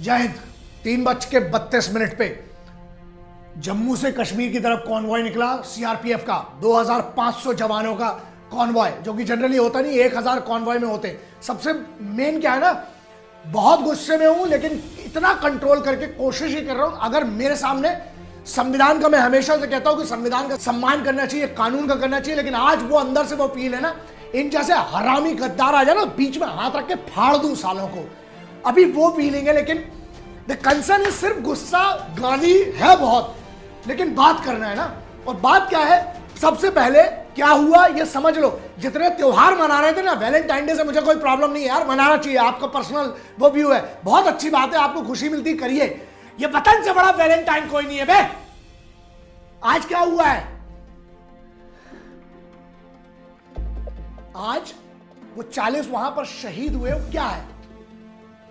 जय हिंद। 3:32 पे जम्मू से कश्मीर की तरफ कॉन्वॉय निकला सीआरपीएफ का 2500 जवानों का कॉन्वॉय, जो कि जनरली होता नहीं, 1000 कॉन्वॉय में होते। सबसे मेन क्या है ना, बहुत गुस्से में हूं लेकिन इतना कंट्रोल करके कोशिश ही कर रहा हूं। अगर मेरे सामने संविधान का, मैं हमेशा से कहता हूं कि संविधान का सम्मान करना चाहिए, कानून का करना चाहिए, लेकिन आज वो अंदर से वो फील है ना, इन जैसे हरामी गद्दार आ जाए ना, बीच में हाथ रख के फाड़ दूं सालों को, अभी वो फीलिंग है। लेकिन द कंसर्न है सिर्फ गुस्सा, गाली है बहुत, लेकिन बात करना है ना। और बात क्या है, सबसे पहले क्या हुआ ये समझ लो। जितने त्योहार मना रहे थे ना, वैलेंटाइन डे से मुझे कोई प्रॉब्लम नहीं है यार, मनाना चाहिए, आपका पर्सनल वो व्यू है, बहुत अच्छी बात है, आपको खुशी मिलती करिए। ये वतन से बड़ा वैलेंटाइन कोई नहीं है बे। आज क्या हुआ है, आज वो 40 वहां पर शहीद हुए, क्या है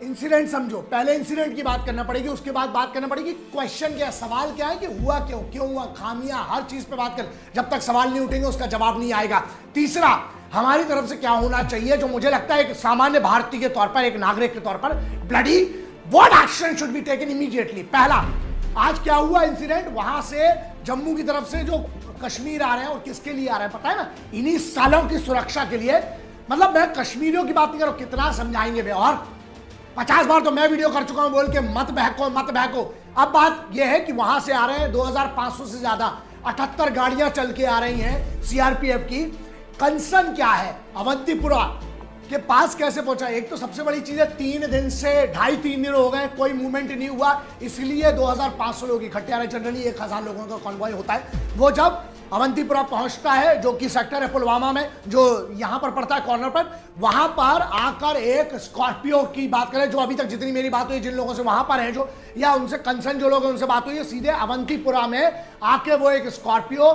इंसिडेंट समझो। पहले इंसिडेंट की बात करना पड़ेगी, उसके बाद बात करना पड़ेगी क्वेश्चन क्या है, सवाल क्या है कि हुआ क्यों, क्यों हुआ, खामियां, हर चीज पे बात कर। जब तक सवाल नहीं उठेंगे उसका जवाब नहीं आएगा। तीसरा, हमारी तरफ से क्या होना चाहिए, जो मुझे लगता है एक सामान्य भारतीय के तौर पर, एक नागरिक के तौर पर, bloody what action should be taken immediately. पहला, आज क्या हुआ इंसिडेंट, वहां से जम्मू की तरफ से जो कश्मीर आ रहे हैं, और किसके लिए आ रहे हैं पता है ना, इन्हीं सालों की सुरक्षा के लिए। मतलब मैं कश्मीरियों की बात नहीं कर रहा हूं, कितना समझाएंगे बे, और 50 बार तो मैं वीडियो कर चुका हूं बोल के मत बहको मत बहको। अब बात यह है कि वहां से आ रहे हैं 2500 से ज्यादा, 78 गाड़ियां चल के आ रही हैं सीआरपीएफ की। कंसर्न क्या है, अवंतीपुरा के पास कैसे पहुंचा। एक तो सबसे बड़ी चीज है, 3 दिन से 2.5-3 दिन हो गए, कोई मूवमेंट नहीं हुआ, इसलिए 2500 लोग इकट्ठे आ रहे। जनरली 1000 लोगों का कॉन्वॉय होता है। वो जब अवंतीपुरा पहुंचता है, जो कि सेक्टर है पुलवामा में, जो यहां पर पड़ता है कॉर्नर पर, वहां पर आकर एक स्कॉर्पियो की बात करें, जो अभी तक जितनी मेरी बात हुई, जिन लोगों से वहां पर है जो, या उनसे कंसर्न जो लोग हैं उनसे बात हुई है, सीधे अवंतीपुरा में आके वो एक स्कॉर्पियो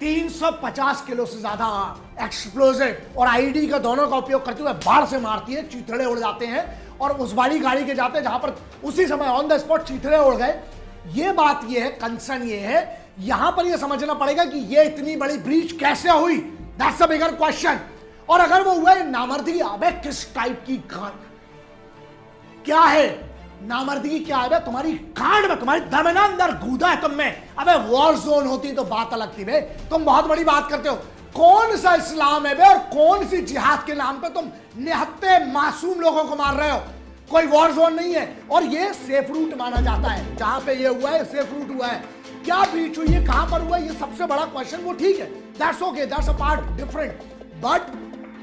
350 किलो से ज्यादा एक्सप्लोजिव और आईडी का दोनों का उपयोग करते हुए बाढ़ से मारती है, चीथड़े उड़ जाते हैं, और उस वाली गाड़ी के जाते हैं जहां पर उसी समय ऑन द स्पॉट चीथड़े उड़ गए। ये बात ये है, कंसर्न ये है, यहां पर ये समझना पड़ेगा कि ये इतनी बड़ी ब्रीच कैसे हुई, दैट्स अ बिगर क्वेश्चन। और अगर वो हुआ नामर्दी, अबे किस टाइप की क्या है नामर्दी, क्या है तुम्हारी कांड में, तुम्हारी दमना अंदर गूदा है तुम में। अबे वॉर जोन होती तो बात अलग थी बे, तुम बहुत बड़ी बात करते हो। कौन सा इस्लाम है बे, और कौन सी जिहाद के नाम पे तुम निहत्ते मासूम लोगों को मार रहे हो। कोई वॉर जोन नहीं है, और ये सेफ रूट माना जाता है, जहां पे ये हुआ है सेफ रूट हुआ है। क्या बीच हुई है, कहां पर हुआ है, ये सबसे बड़ा क्वेश्चन। वो ठीक है, that's okay, that's a part different, but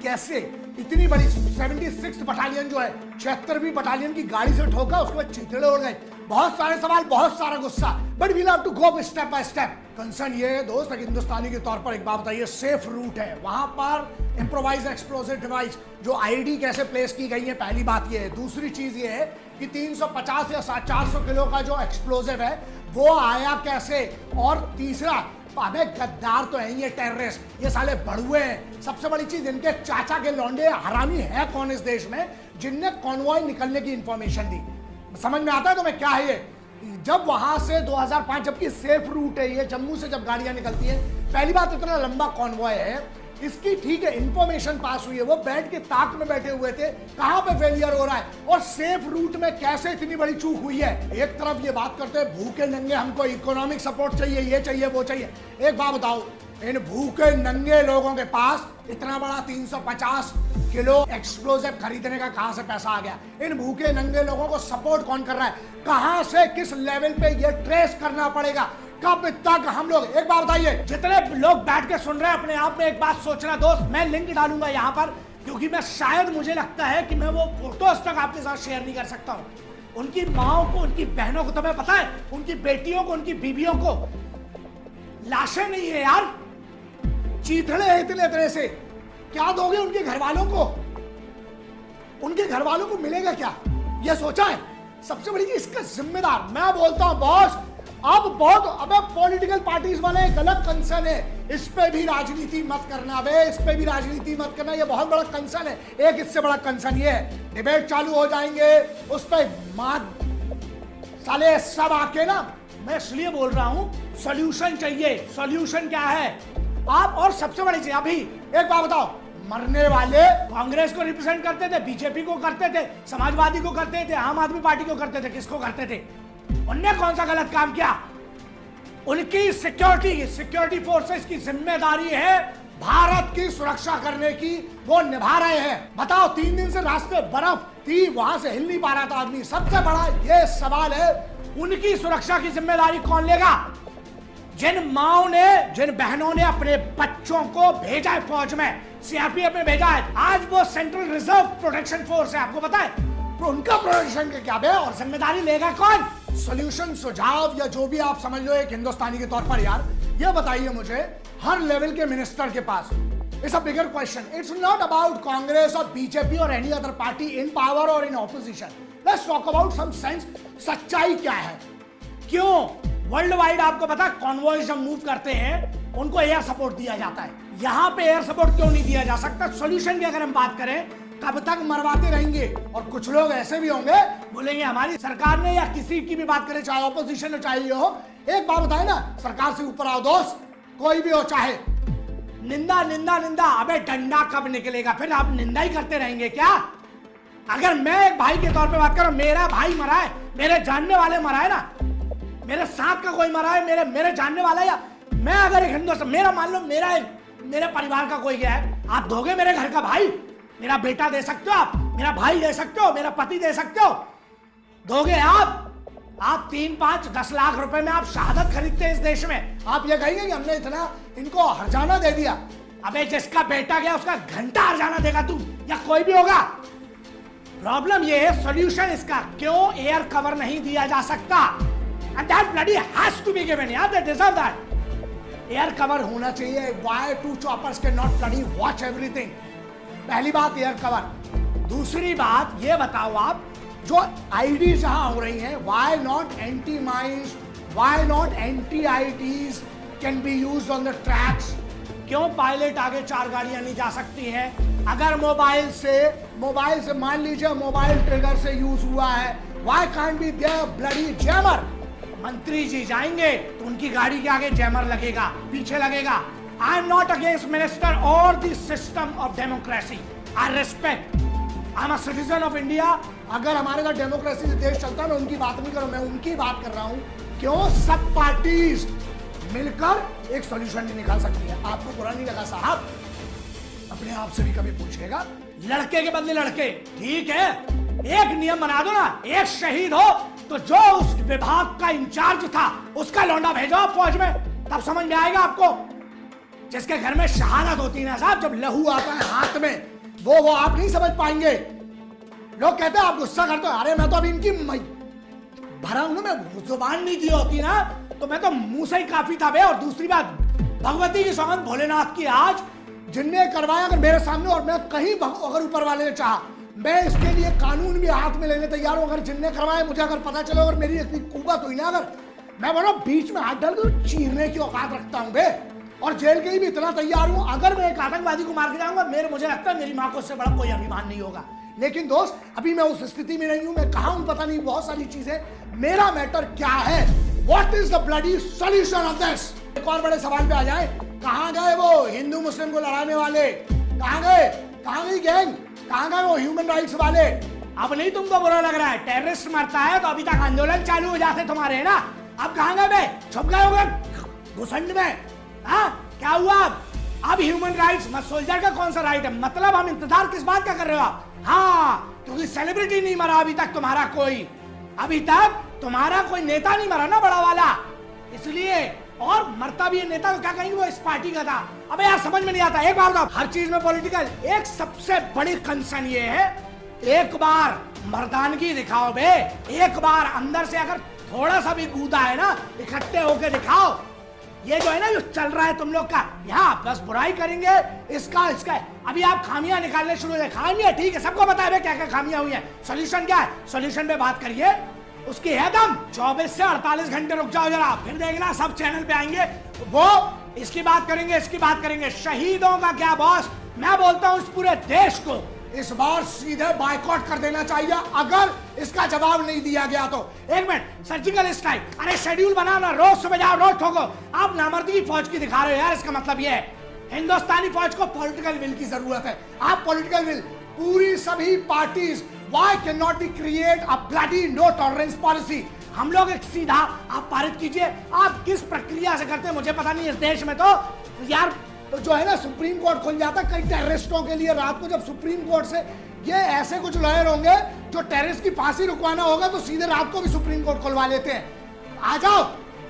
कैसे इतनी बड़ी 76 बटालियन जो है, 76वीं बटालियन की गाड़ी से ठोका, उसके बाद चिथड़े उड़ गए। बहुत सारे सवाल, बहुत सारा गुस्सा, but we'll have to go step by step. Concern ये है दोस्त, एक हिंदुस्तानी के तौर पर एक बात बताइए, सेफ रूट है, वहां पर इम्प्रोवाइज एक्सप्लोसिव डिवाइस जो आईडी कैसे प्लेस की गई है, पहली बात ये है। दूसरी चीज ये है कि 350 या 400 किलो का जो एक्सप्लोसिव है वो आया कैसे। और तीसरा, अबे गद्दार तो है ये टेररिस्ट, ये साले बड़ुए हैं। सबसे बड़ी चीज, इनके चाचा के लौंडे हरामी है कौन इस देश में, जिनने कॉन्वॉय निकलने की इंफॉर्मेशन दी। समझ में आता है तुम्हें क्या है ये। जब वहां से 2005, जबकि सेफ रूट है ये, जम्मू से जब गाड़ियां निकलती हैं, पहली बात इतना लंबा कॉन्वॉय है इसकी, ठीक है इंफॉर्मेशन पास हुई है, वो बैठ के ताक में बैठे हुए थे, कहां पे फेलियर हो रहा है, और सेफ रूट में कैसे इतनी बड़ी चूक हुई है। एक तरफ ये बात करते हैं भूखे नंगे हमको इकोनॉमिक सपोर्ट चाहिए, ये चाहिए वो चाहिए। एक बात बताओ, इन भूखे नंगे लोगों के पास इतना बड़ा 350 किलो एक्सप्लोजिव खरीदने का कहां से पैसा आ गया। इन भूखे नंगे लोगों को सपोर्ट कौन कर रहा है, कहां से, किस लेवल पे, ये ट्रेस करना पड़ेगा। कब तक हम लोग, एक बात बताइए, जितने लोग बैठ के सुन रहे हैं, अपने आप में एक बात सोचना दोस्त, मैं लिंक डालूंगा यहां पर, क्योंकि मैं शायद, मुझे लगता है कि मैं वो फोटोज तक आपके साथ शेयर नहीं कर सकता हूं। उनकी माओ को, उनकी बहनों को, तुम्हें पता है, उनकी बेटियों को, उनकी बीवियों को लाशें नहीं है यार, चीथड़े हैं इतने तरह से। क्या दोगे उनके घर वालों को, उनके घर वालों को मिलेगा क्या, यह सोचा है। सबसे बड़ी चीज, इसका जिम्मेदार मैं बोलता हूं बॉस, अब बहुत, अबे पॉलिटिकल पार्टीज वाले एक अलग कंसर्न है, इस पे भी राजनीति मत करना बे, इस पे भी राजनीति मत करना, ये बहुत बड़ा कंसर्न है। एक इससे बड़ा कंसर्न ये है, डिबेट चालू हो जाएंगे उस पे, साले सब आके ना, मैं इसलिए बोल रहा हूं सॉल्यूशन चाहिए। सॉल्यूशन क्या है आप, और सबसे बड़ी चीज, अभी एक बात बताओ, मरने वाले कांग्रेस को रिप्रेजेंट करते थे, बीजेपी को करते थे, समाजवादी को करते थे, आम आदमी पार्टी को करते थे, किसको करते थे? उनने कौन सा गलत काम किया? उनकी सिक्योरिटी फोर्सेस की जिम्मेदारी है भारत की सुरक्षा करने की, वो निभा रहे हैं। बताओ, 3 दिन से रास्ते बर्फ थी, वहां से हिल नहीं पा रहा था आदमी। सबसे बड़ा ये सवाल है, उनकी सुरक्षा की जिम्मेदारी कौन लेगा? जिन माओ ने, जिन बहनों ने अपने बच्चों को भेजा है फौज में, सीआरपीएफ में भेजा है, आज वो सेंट्रल रिजर्व प्रोटेक्शन फोर्स है, आपको पता है? तो उनका प्रोटेक्शन के क्या है और जिम्मेदारी लेगा कौन? सॉल्यूशन, सुझाव या जो भी आप समझ लो एक हिंदुस्तानी के तौर पर, यार ये बताइए मुझे, हर लेवल के मिनिस्टर के पास, it's a bigger question, it's not about Congress और बीजेपी और any other party in power और in opposition, let's talk about some sense. सच्चाई क्या है? क्यों वर्ल्ड वाइड आपको पता, कॉन्वॉयज जब मूव करते हैं उनको एयर सपोर्ट दिया जाता है, यहां पे एयर सपोर्ट क्यों नहीं दिया जा सकता? सॉल्यूशन की अगर हम बात करें, कब तक मरवाते रहेंगे? और कुछ लोग ऐसे भी होंगे बोलेंगे हमारी सरकार ने, या किसी की भी बात करें, चाहे ऑपोजिशन हो चाहे ये हो, एक बात बताए ना, सरकार से ऊपर आओ दोस्त, कोई भी हो, चाहे निंदा निंदा निंदा, अबे डंडा कब निकलेगा? फिर आप निंदा ही करते रहेंगे क्या? अगर मैं एक भाई के तौर पे बात करूं, मेरा भाई मरा है, मेरे जानने वाले मरा है ना, मेरे साथ का कोई मरा है, मेरे जानने वाला, या मैं अगर एक हिंदुस्तान, मेरा मान लो मेरे परिवार का कोई गया है, आप दोगे मेरे घर का भाई? मेरा बेटा दे सकते हो आप, मेरा भाई दे सकते हो, मेरा पति दे सकते हो, दोगे आप? 3, 5, 10 लाख रुपए में आप शहादत खरीदते हैं इस देश में, आप ये कहेंगे कि हमने इतना इनको हर्जाना दे दिया? अबे जिसका बेटा गया उसका घंटा हर्जाना देगा तू, या कोई भी होगा? प्रॉब्लम ये है, सॉल्यूशन इसका, क्यों एयर कवर नहीं दिया जा सकता? And that bloody has to be given, yeah, they deserve that. Air cover होना चाहिए। Why 2 choppers cannot bloody watch everything? पहली बात एयर कवर। दूसरी बात ये बताओ आप, जो आईडी जहां हो रही हैं, why not anti-mines, why not anti-IEDs can be used on the tracks? क्यों पायलट आगे 4 गाड़ियां नहीं जा सकती हैं? अगर मोबाइल से मान लीजिए मोबाइल ट्रिगर से यूज हुआ है, why can't be there bloody jammer? मंत्री जी जाएंगे तो उनकी गाड़ी के आगे जैमर लगेगा, पीछे लगेगा। I am not against minister और the system of democracy, I respect, I am a citizen of India. अगर हमारे साथ डेमोक्रेसी से देश चलता है, मैं उनकी बात नहीं कर रहा हूं, मैं उनकी बात कर रहा हूं, क्यों सब पार्टीज मिलकर एक सॉल्यूशन नहीं निकाल सकती है? आपको बुरा नहीं लगा साहब? अपने आप से भी कभी पूछिएगा, लड़के के बदले लड़के, ठीक है, एक नियम बना दो ना, एक शहीद हो तो जो उस विभाग का इंचार्ज था उसका लौंडा भेजो फौज में, तब समझ में आएगा आपको। जिसके घर में शहादत होती है ना साहब, जब लहू आता है हाथ में, वो आप नहीं समझ पाएंगे। लोग कहते हैं आप गुस्सा करते हो, अरे मैं तो अभी इनकी भरा हूं ना, मैं जुबान नहीं दी होती ना तो मैं तो मुंह से ही काफी था बे। और दूसरी बात, भगवती की सौगंध भोलेनाथ की, आज जिनने करवाया अगर मेरे सामने, और मैं कहीं अगर ऊपर वाले ने चाहा, मैं इसके लिए कानून भी हाथ में लेने तैयार हूं। अगर जिनने करवाया मुझे अगर पता चले, अगर मेरी इतनी कुवत हुई ना, अगर मैं बोलो बीच में हाथ डालकर चीरने की औकात रखता हूं बे, और जेल के लिए भी इतना तैयार हूं। अगर मैं एक आतंकवादी को मार के जाऊंगा, मुझे लगता है मेरी मां को उससे बड़ा कोई अभिमान नहीं होगा। लेकिन दोस्त, अभी मैं उस स्थिति में नहीं हूं, मैं कहां हूं पता नहीं, बहुत सारी चीजें। मेरा मैटर क्या है? What is the bloody solution of this? एक और बड़े सवाल पे आ जाए, कहां गए वो हिंदू मुस्लिम को लड़ाने वाले? कहां गई गैंग? कहां गए वो ह्यूमन राइट्स वाले? अब नहीं तुमको बुरा लग रहा है, टेररिस्ट मरता है तो अभी तक आंदोलन चालू हो जाते तुम्हारे, है ना? अब कहां गए बे? छुप गए होंगे घुसंड में। हाँ, क्या हुआ अब ह्यूमन राइट्स? सोल्जर का कौन सा राइट है? मतलब हम इंतजार किस बात का कर रहे हो आप? हाँ, क्योंकि सेलिब्रिटी नहीं मरा अभी तक तुम्हारा कोई, अभी तक तुम्हारा कोई नेता नहीं मरा ना बड़ा वाला, इसलिए। और मरता भी है नेता तो क्या कहेंगे वो इस पार्टी का था। अबे यार समझ में नहीं आता। एक बार बताओ, हर चीज में पॉलिटिकल, एक सबसे बड़ी कंसर्न ये है, एक बार मर्दानगी दिखाओ बे, एक बार अंदर से अगर थोड़ा सा भी कूदा है ना, इकट्ठे होके दिखाओ। ये जो है ना, जो चल रहा है तुम लोग का, यहाँ बस बुराई करेंगे, इसका अभी आप खामियां निकालने शुरू हो जाए। खामियां ठीक है, सबको पता है क्या क्या खामियां हुई है। सोल्यूशन क्या है? सोल्यूशन पे बात करिए, उसकी है दम। 24 से 48 घंटे रुक जाओ जरा, फिर देखना सब चैनल पे आएंगे, वो इसकी बात करेंगे, इसकी बात करेंगे। शहीदों का क्या बॉस? मैं बोलता हूं इस पूरे देश को इस बार सीधे बायकॉट कर देना चाहिए, अगर इसका जवाब नहीं दिया गया तो। एक मिनट, सर्जिकल स्ट्राइक, अरे शेड्यूल बनाना, रोज सुबह जाओ, रोज ठोको। आप नामर्दी की फौज की दिखा रहे हो यार, इसका मतलब ये है हिंदुस्तानी फौज को पॉलिटिकल विल की जरूरत है। आप पॉलिटिकल विल पूरी सभी parties, why can not be create a bloody no tolerance policy. हम लोग एक सीधा आप पारित कीजिए। आप किस प्रक्रिया से करते हैं मुझे पता नहीं। इस देश में तो यार तो जो है ना सुप्रीम कोर्ट खुल जाता है कई टेररिस्टों के लिए। रात को जब सुप्रीम कोर्ट से ये ऐसे कुछ लॉयर होंगे जो टेररिस्ट की फांसी रुकवाना होगा तो सीधे रात को भी सुप्रीम कोर्ट खुलवा लेते हैं। आ जाओ,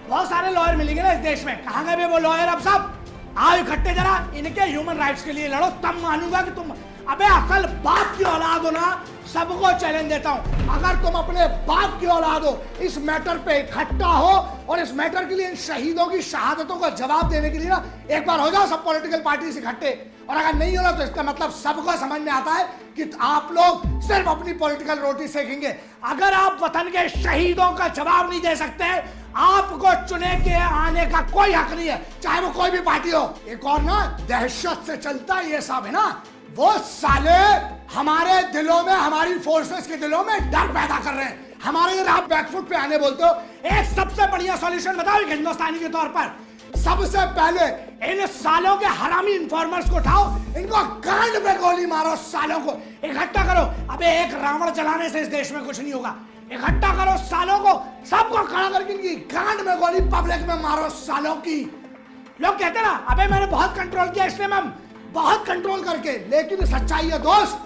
बहुत सारे लॉयर मिलेंगे ना इस देश में। कहां गए वो लॉयर? अब सब आओ इकट्ठे, जरा इनके ह्यूमन राइट्स के लिए लड़ो, तब मानूंगा कि तुम अबे असल बाप की औलाद हो ना। सबको चैलेंज देता हूं, अगर तुम अपने बाप की औलाद हो, इस मैटर पे इकट्ठा हो और इस मैटर के लिए इन शहीदों की शहादतों का जवाब देने के लिए ना एक बार हो जाओ सब पॉलिटिकल पार्टी से इकट्ठे। और अगर नहीं हो रहा तो इसका मतलब सबको समझ में आता है कि आप लोग सिर्फ अपनी पॉलिटिकल रोटी सेकेंगे। अगर आप वतन के शहीदों का जवाब नहीं दे सकते, आपको चुने के आने का कोई हक नहीं है, चाहे वो कोई भी पार्टी हो। एक और ना दहशत से चलता है ये सब है ना, वो साले हमारे दिलों में, हमारी फोर्सेस के दिलों में डर पैदा कर रहे हैं। हमारे अगर आप बैकफुट पे आने बोलते हो, एक सबसे बढ़िया सॉल्यूशन बताओ एक हिंदुस्तानी के तौर पर। सबसे पहले इन सालों के हरामी इन्फॉर्मर्स को उठाओ, इनको गांड में गोली मारो, सालों को इकट्ठा करो। अबे एक रावण जलाने से इस देश में कुछ नहीं होगा। इकट्ठा करो सालों को, सबको खड़ा करके इनकी गांड में गोली पब्लिक में मारो सालों की। लोग कहते ना अबे मैंने बहुत कंट्रोल किया, इसलिए मैं बहुत कंट्रोल करके, लेकिन सच्चाई है दोस्त,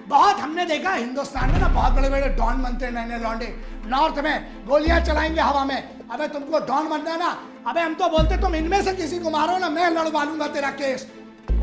बहुत हमने देखा हिंदुस्तान में ना बहुत बड़े बड़े डॉन बनते हैं, नए लौंडे नॉर्थ में गोलियां चलाएंगे हवा में। अबे तुमको डॉन बनना है ना, अबे हम तो बोलते तुम इनमें से किसी को मारो ना, मैं लड़वा लूंगा तेरा केस।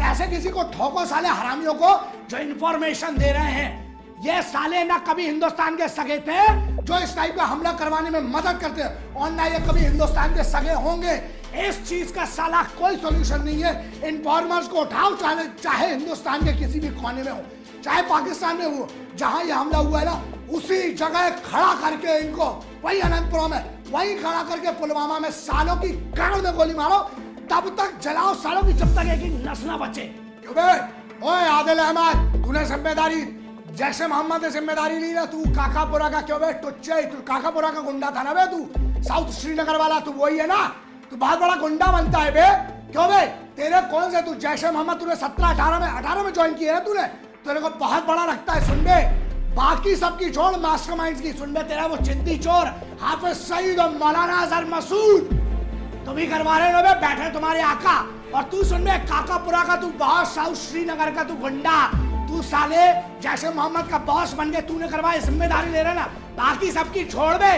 ऐसे किसी को ठोको साले हरामियों को जो इंफॉर्मेशन दे रहे हैं। ये साले ना कभी हिंदुस्तान के सगे थे जो इस टाइप का हमला करवाने में मदद करते हैं, और ना ये कभी हिंदुस्तान के सगे होंगे। इस चीज का साला कोई सॉल्यूशन नहीं है। इन्फॉर्मर्स को उठाओ, चाहे हिंदुस्तान के किसी भी कोने में हो, चाहे पाकिस्तान में हो, जहां ये हमला हुआ है ना उसी जगह खड़ा करके इनको, वही अनंतपुरम में वही खड़ा करके पुलवामा में सालों की गांड में गोली मारो, तब तक जलाओ सालों की जब तक एक नस ना बचे। क्यों बे? ओए आदिल अहमद, तूने जिम्मेदारी जैसे मोहम्मद ने जिम्मेदारी ली ना, तू काकापुरा का क्यों बे टुच्चे? तू काकापुरा का गुंडा था ना बे, तू साउथ श्रीनगर वाला, तू वही है ना, तू बहुत बड़ा गुंडा बनता है बे। क्यों बे? तेरे कौन से तू जैसे मोहम्मद तूने 17-18 में ज्वाइन किया है तूने, तेरे को बहुत बड़ा लगता है। सुन बे, बाकी सबकी छोड़ मास्टरमाइंड्स की सुन बे, तेरा वो चिंदी चोर हाफिज सईद और मौलाना अजहर मसूद तुम ही करवा रहे हो बे, बैठे तुम्हारे आका। और तू सुन बे, काकापुरा का तू बॉस, साउथ श्रीनगर का तू गुंडा, तू साले जैसे मोहम्मद का बॉस बन गए, तूने करवाया, जिम्मेदारी ले रहे ना, बाकी सबकी छोड़ बे।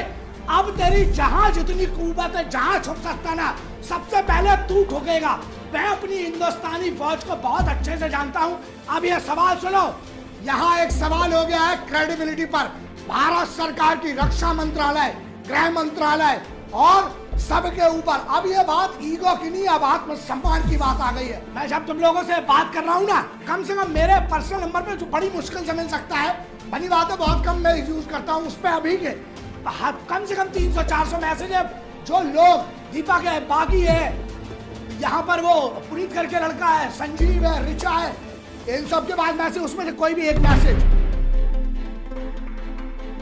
अब तेरी जहां जितनी कुव्वत है, जहां छुप सकता ना, सबसे पहले तू ठोकेगा। मैं अपनी हिंदुस्तानी फौज को बहुत अच्छे से जानता हूं। अब ये सवाल सुनो, यहाँ एक सवाल हो गया है क्रेडिबिलिटी पर। भारत सरकार की रक्षा मंत्रालय, गृह मंत्रालय और सबके ऊपर अब ये बात ईगो की नहीं, अब आत्मसम्मान की बात आ गई है। मैं जब तुम लोगों से बात कर रहा हूँ ना, कम से कम मेरे पर्सनल नंबर पे जो बड़ी मुश्किल से मिल सकता है, बनी बात है बहुत कम मैं यूज करता हूँ, उस पर अभी के कम से कम 300-400 मैसेज है। जो लोग दीपा के बागी है, यहाँ पर वो पुनीत करके लड़का है, संजीव है, रिचा है, इन सब के बाद मैसेज, उसमें से कोई भी एक मैसेज,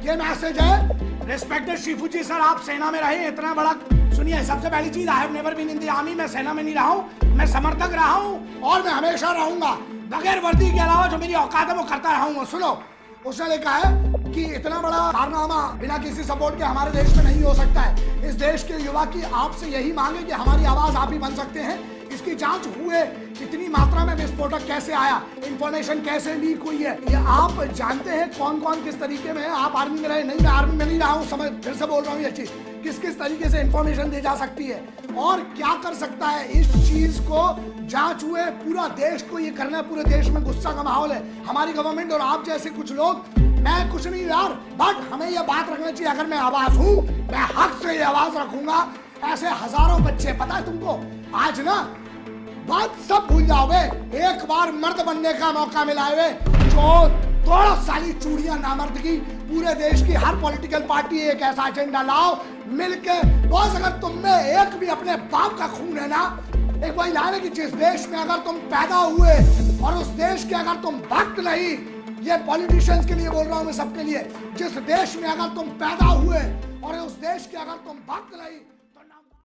ये मैसेज है, रिस्पेक्टेड शिफू जी सर, आप सेना में रहे इतना बड़ा। सुनिए, सबसे पहली चीज, I have never been in the army, मैं सेना में नहीं रहा हूँ, मैं समर्थक रहा हूँ और मैं हमेशा रहूंगा। बगैर वर्दी के अलावा जो मेरी औकात है वो करता रहूंगा। सुनो, उसने लिखा है कि इतना बड़ा कारनामा बिना किसी सपोर्ट के हमारे देश में नहीं हो सकता है। इस देश के युवा की आपसे यही मांग है कि हमारी आवाज आप ही बन सकते हैं। इसकी जांच हुए, कितनी मात्रा में विस्फोटक कैसे आया, इंफॉर्मेशन कैसे लीक हुई है, ये आप जानते हैं। कौन कौन किस तरीके में है, आप आर्मी में रहे नहीं, मैं आर्मी में नहीं रहा हूँ, समझ, फिर से बोल रहा हूँ ये चीज, किस किस तरीके से इंफॉर्मेशन दी जा सकती है और क्या कर सकता है। इस चीज को जांच हुए, पूरा देश को ये करना है, पूरे देश में गुस्सा का माहौल है, हमारी गवर्नमेंट और आप जैसे कुछ लोग, मैं कुछ नहीं यार, बट हमें यह बात रखना चाहिए, अगर मैं आवाज हूं, मैं हक से ये आवाज रखूंगा। ऐसे हजारों बच्चे, पता है तुमको, आज ना बात सब भूल जाओगे, एक बार मर्द बनने का मौका मिला है, जो तोड़ो साली चूड़ियां नामर्दगी। पूरे देश की हर पॉलिटिकल पार्टी एक ऐसा एजेंडा लाओ मिलके। बॉस, अगर तुम में एक भी अपने बाप का खून है ना, एक वही लाने की जिस देश में अगर तुम पैदा हुए और उस देश के अगर तुम भक्त नहीं, ये पॉलिटिशियंस के लिए बोल रहा हूं मैं, सबके लिए, जिस देश में अगर तुम पैदा हुए और उस देश के अगर तुम भक्त नहीं